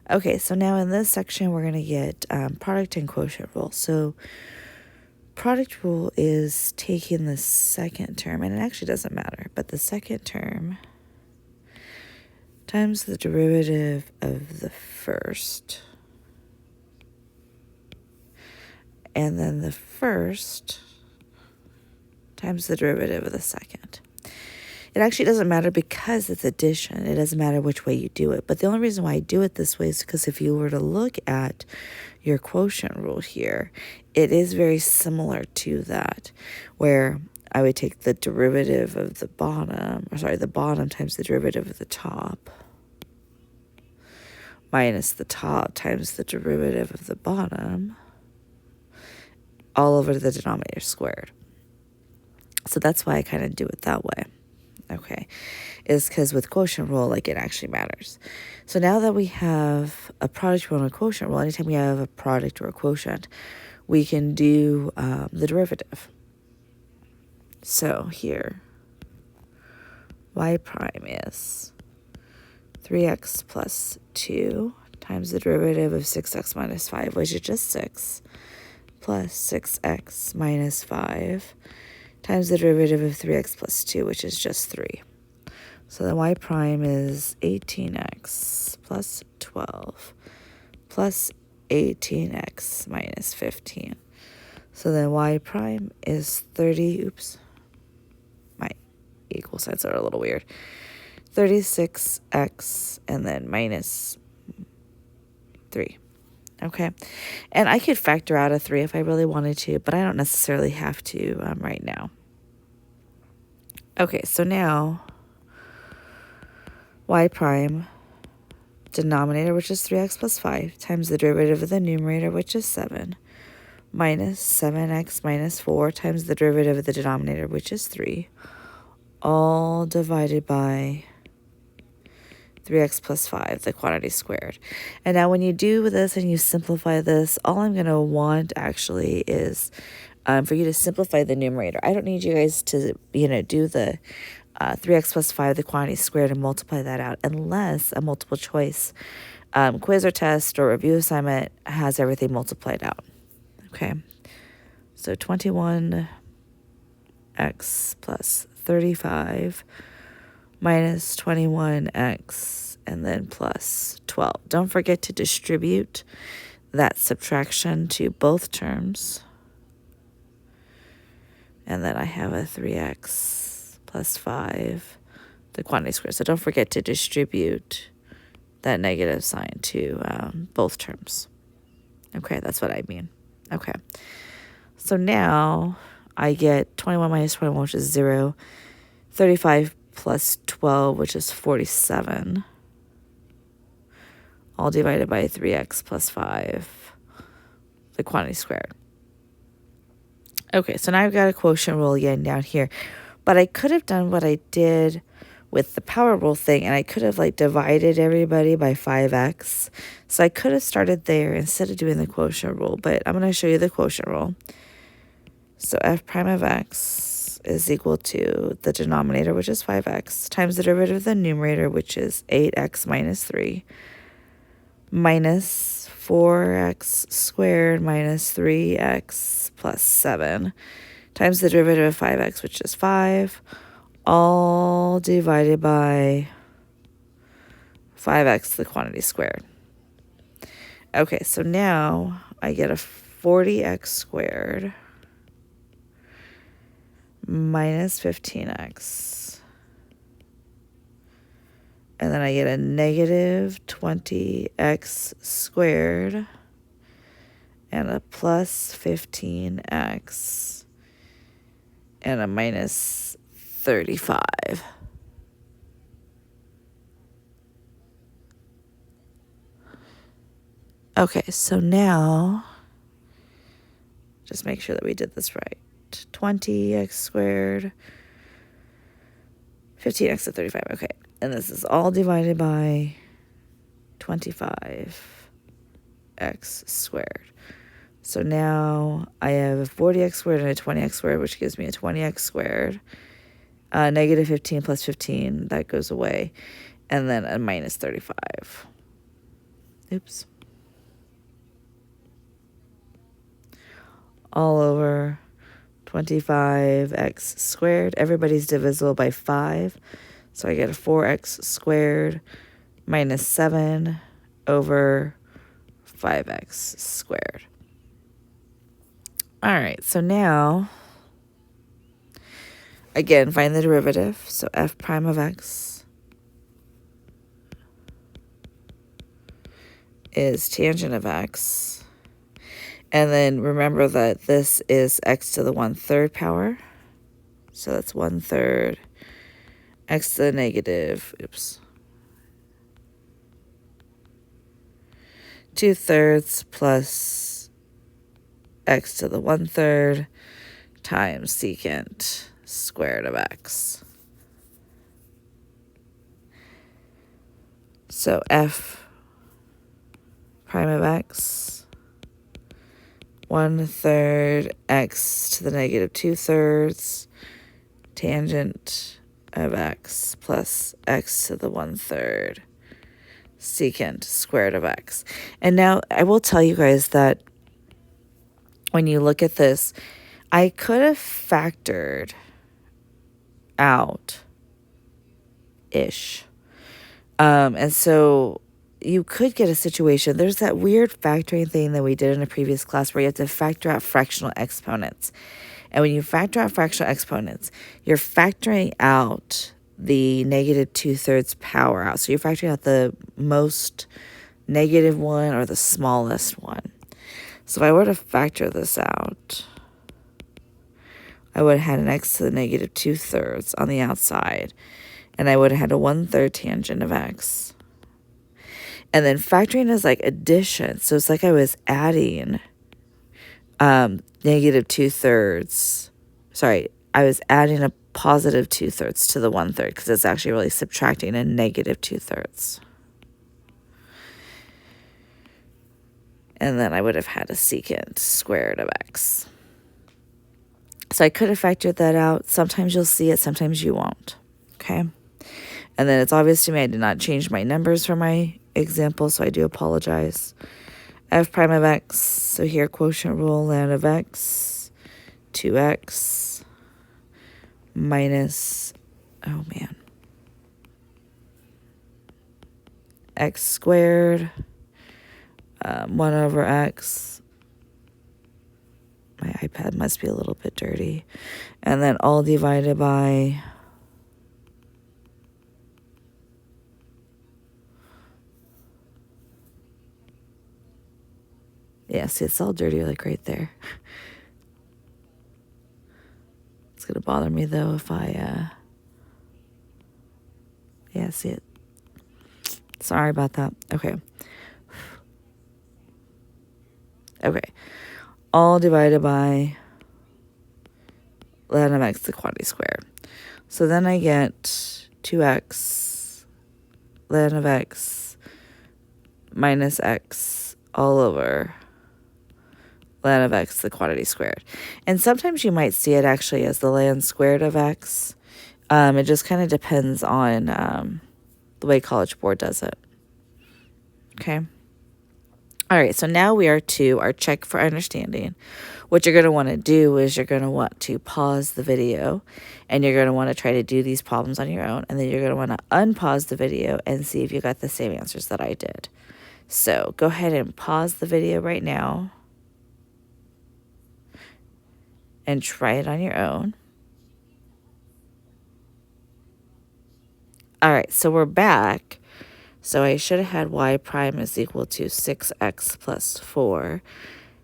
Okay, so now in this section, we're going to get product and quotient rule. So product rule is taking the second term, and it actually doesn't matter, but the second term times the derivative of the first, and then the first times the derivative of the second. It actually doesn't matter because it's addition. It doesn't matter which way you do it. But the only reason why I do it this way is because if you were to look at your quotient rule here, it is very similar to that, where I would take the derivative of the bottom, the bottom times the derivative of the top, minus the top times the derivative of the bottom, all over the denominator squared. So that's why I kind of do it that way. Okay, is because with quotient rule, like, it actually matters. So now that we have a product rule and a quotient rule, anytime we have a product or a quotient, we can do the derivative. So here, y prime is 3x plus 2 times the derivative of 6x minus 5, which is just 6, plus 6x minus 5 times the derivative of 3x plus 2, which is just 3. So then y prime is 18x plus 12 plus 18x minus 15. So then y prime is 30, oops, my equal signs are a little weird, 36x and then minus 3. Okay, and I could factor out a 3 if I really wanted to, but I don't necessarily have to right now. Okay, so now y prime, denominator, which is 3x plus 5, times the derivative of the numerator, which is 7, minus 7x minus 4 times the derivative of the denominator, which is 3, all divided by 3x plus 5, the quantity squared. And now when you do this and you simplify this, all I'm going to want actually is for you to simplify the numerator. I don't need you guys to, do the 3x plus 5, the quantity squared, and multiply that out unless a multiple choice quiz or test or review assignment has everything multiplied out. Okay, so 21x plus 35 minus 21x and then plus 12. Don't forget to distribute that subtraction to both terms. And then I have a 3x plus 5, the quantity squared. So don't forget to distribute that negative sign to both terms. Okay, that's what I mean. Okay, so now I get 21 minus 21, which is 0, 35 plus 12, which is 47, all divided by 3x plus 5, the quantity squared. Okay, so now I've got a quotient rule again down here, but I could have done what I did with the power rule thing, and I could have divided everybody by 5x. So I could have started there instead of doing the quotient rule, but I'm going to show you the quotient rule. So f prime of x is equal to the denominator, which is 5x, times the derivative of the numerator, which is 8x minus 3, minus 4x squared minus 3x plus 7, times the derivative of 5x, which is 5, all divided by 5x, the quantity squared. Okay, so now I get a 40x squared minus 15x. And then I get a negative 20x squared and a plus 15x and a minus 35. Okay, so now just make sure that we did this right. 20x squared, 15x to 35. Okay, and this is all divided by 25x squared. So now I have a 40x squared and a 20x squared, which gives me a 20x squared. Negative 15 plus 15, that goes away. And then a minus 35. oops, all over 25x squared. Everybody's divisible by 5. So I get a 4x squared minus 7 over 5x squared. All right, so now, again, find the derivative. So f prime of x is tangent of x. And then remember that this is x to the 1/3 power. So that's 1/3 x to the negative, 2/3 plus x to the 1/3 times secant squared of x. So f prime of x, 1/3 x to the negative 2/3 tangent of x plus x to the 1/3 secant squared of x. And now I will tell you guys that when you look at this, I could have factored out ish. And so you could get a situation. There's that weird factoring thing that we did in a previous class where you have to factor out fractional exponents. And when you factor out fractional exponents, you're factoring out the negative 2/3 power out. So you're factoring out the most negative one or the smallest one. So if I were to factor this out, I would have had an x to the negative 2/3 on the outside, and I would have had a 1/3 tangent of x. And then factoring is like addition. So it's like I was adding negative 2/3. Sorry, I was adding a positive 2/3 to the 1/3 because it's actually really subtracting a negative 2/3. And then I would have had a secant squared of x. So I could have factored that out. Sometimes you'll see it, sometimes you won't. Okay? And then it's obvious to me I did not change my numbers for my example, so I do apologize. F prime of x, so here quotient rule, ln of x, 2x minus, oh man, x squared, 1 over x. My iPad must be a little bit dirty. And then all divided by yeah, see, it's all dirty like right there. It's going to bother me though if I yeah, see it. Sorry about that. Okay. Okay. All divided by ln of x, the quantity squared. So then I get 2x ln of x minus x all over ln of x, the quantity squared. And sometimes you might see it actually as the ln squared of x. It just kind of depends on the way College Board does it. Okay. All right, so now we are to our check for understanding. What you're going to want to do is you're going to want to pause the video, and you're going to want to try to do these problems on your own, and then you're going to want to unpause the video and see if you got the same answers that I did. So go ahead and pause the video right now and try it on your own. All right, so we're back. So I should have had y prime is equal to 6x plus 4.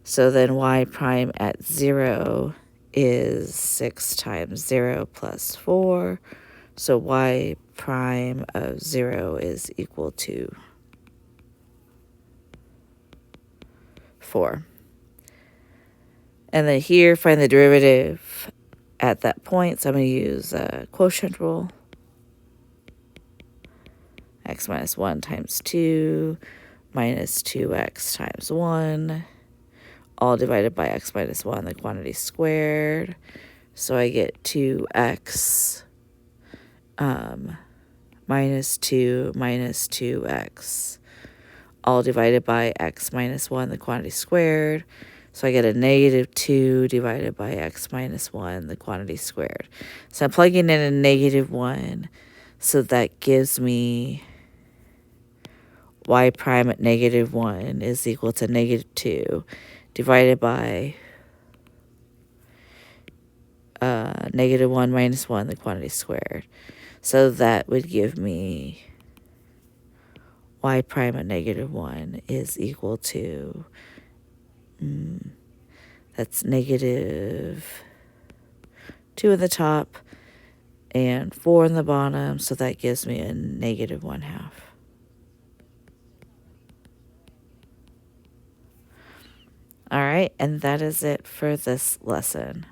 So then y prime at 0 is 6 times 0 plus 4. So y prime of 0 is equal to 4. And then here, find the derivative at that point. So I'm going to use a quotient rule. X minus 1 times 2 minus 2x times 1, all divided by x minus 1, the quantity squared. So I get 2x minus 2 minus 2x, all divided by x minus 1, the quantity squared. So I get a negative 2 divided by x minus 1, the quantity squared. So I'm plugging in a negative 1, so that gives me y prime at negative 1 is equal to negative 2 divided by negative 1 minus 1, the quantity squared. So that would give me y prime at negative 1 is equal to, that's negative 2 in the top and 4 in the bottom, so that gives me a negative 1/2. All right, and that is it for this lesson.